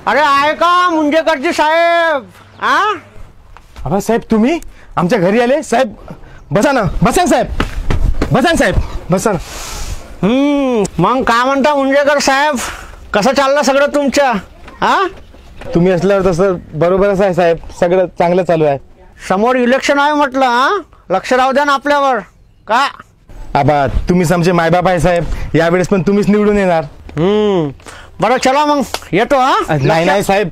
अरे आहे का मुंजेकरजी साहेब? अबा साहेब तुम्ही आमच्या घरी आले साहेब. बसा ना, बसा साहेब, बसा साहेब, बसा ना. मग काय म्हणता मुंजेकर साहेब, कसं चाललं सगळं तुमचं? तुम्ही असल्यावर तसं बरोबरच आहे साहेब, सगळं चांगलं चालू आहे. समोर इलेक्शन आहे म्हटलं, लक्ष राहू द्या ना आपल्यावर. का आबा तुम्हीच आमचे मायबाप आहे साहेब, यावेळेस पण तुम्हीच निवडून येणार. बरं चला मग येतो. नाही नाही साहेब,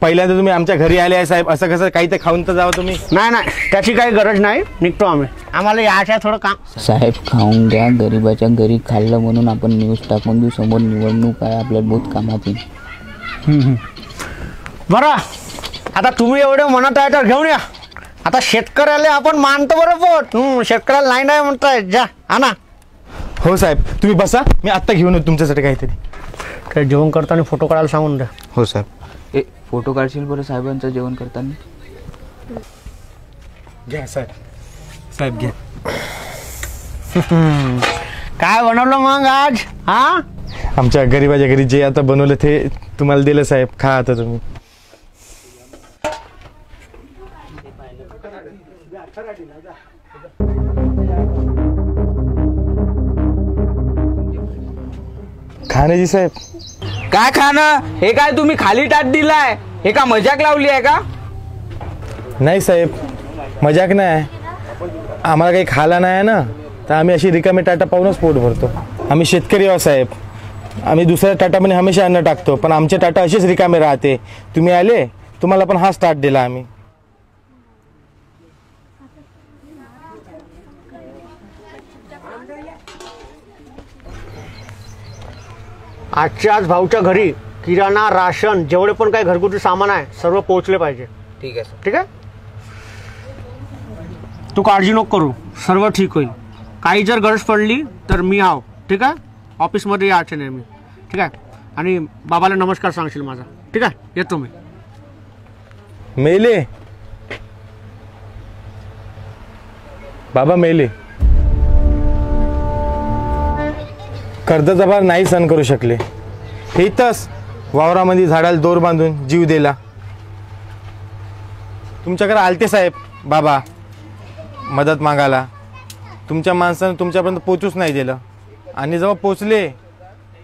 पहिल्यांदा तुम्ही आमच्या घरी आले आहे साहेब, असं कसं काही तर खाऊन तर जावं तुम्ही. नाही त्याची काही गरज नाही, निघतो आम्ही, आम्हाला यायचं आहे थोडं काम. साहेब खाऊन घ्या, गरीबाच्या घरी खाल्लं म्हणून आपण न्यूज टाकून देऊ, समोर निवडणूक आहे आपल्याला बहुत कामाची. बरं आता तुम्ही एवढे म्हणत आहे तर घेऊन या. आता शेतकऱ्याला आपण मानतो बरोबर, शेतकऱ्याला नाही म्हणताय, जा आणा. हो साहेब तुम्ही बसा, मी आत्ता घेऊन येतो तुमच्यासाठी काहीतरी. काही जेवण करताना फोटो काढायला सांगून द्या. हो साहेब. फोटो काढशील बरं साहेबांचं जेवण करताना? घ्या साहेब, साहेब घ्या. काय बनवलं मग आज? आमच्या गरीबाच्या घरी जे आता बनवलं ते तुम्हाला दिलं साहेब, खा आता तुम्ही. खाण्याची साहेब. काय खाणं? हे काय तुम्ही खाली ताट दिलाय? हे का मजाक लावली आहे का? नाही साहेब, मजाक नाही, आम्हाला काही खाला नाही ना, तर आम्ही अशी रिकामी टाटा पाहूनच पोट भरतो. आम्ही शेतकरी आहोत साहेब, आम्ही दुसऱ्या टाटामध्ये हमेशा अन्न टाकतो, पण आमचे टाटा असेच रिकामे राहते. तुम्ही आले, तुम्हाला पण हाच टाट दिला आम्ही. आजच्या आज भाऊच्या घरी किराणा, राशन, जेवढे पण काही घरगुती सामान आहे सर्व पोहोचले पाहिजे. ठीक आहे सर. ठीक आहे, तू काळजी नको करू, सर्व ठीक होईल. काही जर गरज पडली तर मी आहो. ठीक आहे, ऑफिसमध्ये यायचे नाही मी. ठीक आहे, आणि बाबाला नमस्कार सांगशील माझा. ठीक आहे, येतो मी. मेले बाबा, मेले. कर्जाचा भार नाही सहन करू शकले, इथंच वावरामध्ये झाडाला दोर बांधून जीव दिला. तुमच्याकडे आलते साहेब बाबा मदत मागायला, तुमच्या माणसानं तुमच्यापर्यंत पोचूच नाही दिलं, आणि जेव्हा पोचले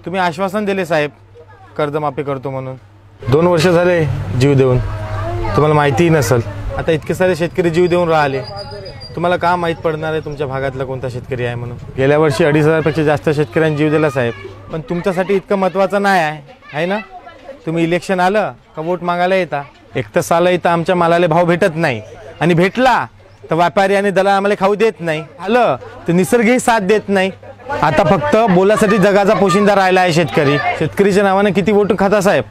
तुम्ही आश्वासन दिले साहेब कर्जमाफी करतो म्हणून. 2 वर्ष झाले जीव देऊन, तुम्हाला माहितीही नसेल. आता इतके सारे शेतकरी जीव देऊन राहिले, तुम्हाला का माहीत पडणार आहे तुमच्या भागातला कोणता शेतकरी आहे म्हणून. गेल्या वर्षी 2,500पेक्षा जास्त शेतकऱ्यांनी जीव दिला साहेब, पण तुमच्यासाठी इतकं महत्त्वाचं नाही आहे ना. तुम्ही इलेक्शन आलं का वोट मागायला येता. एक तर साला इथं आमच्या मालाला भाव भेटत नाही, आणि भेटला तर व्यापारी आणि दलाल आम्हाला खाऊ देत नाही, आलं तर निसर्गही साथ देत नाही. आता फक्त बोलासाठी जगाचा पोशिंदा राहिला आहे शेतकरी. शेतकरीच्या नावानं किती वोट खाता साहेब?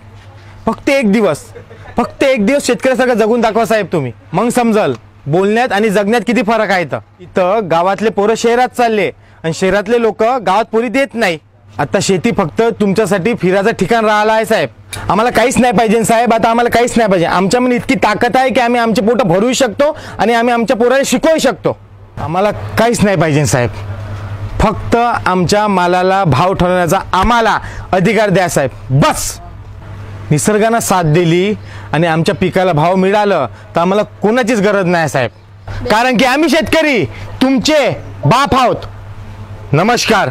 फक्त एक दिवस शेतकऱ्यासारखं जगून दाखवा साहेब तुम्ही, मग समजल बोलण्यात आणि जगण्यात किती फरक आहे. इथं गावातले पोरं शहरात चालले, आणि शहरातले लोक गावात पोरी देत नाही. आता शेती फक्त तुमच्यासाठी फिरायचं ठिकाण राहिलं आहे साहेब. आम्हाला काहीच नाही पाहिजे साहेब, आता आम्हाला काहीच नाही पाहिजे. आमच्यामध्ये इतकी ताकद आहे की आम्ही आमचे पोटं भरू शकतो, आणि आम्ही आमच्या पोराला शिकवू शकतो. आम्हाला काहीच नाही पाहिजे साहेब, फक्त आमच्या मालाला भाव ठरवण्याचा आम्हाला अधिकार द्या साहेब, बस. निसर्गानं साथ दिली आणि आमच्या पिकाला भाव मिळालं तर आम्हाला कोणाचीच गरज नाही साहेब, कारण की आम्ही शेतकरी तुमचे बाप आहोत. नमस्कार.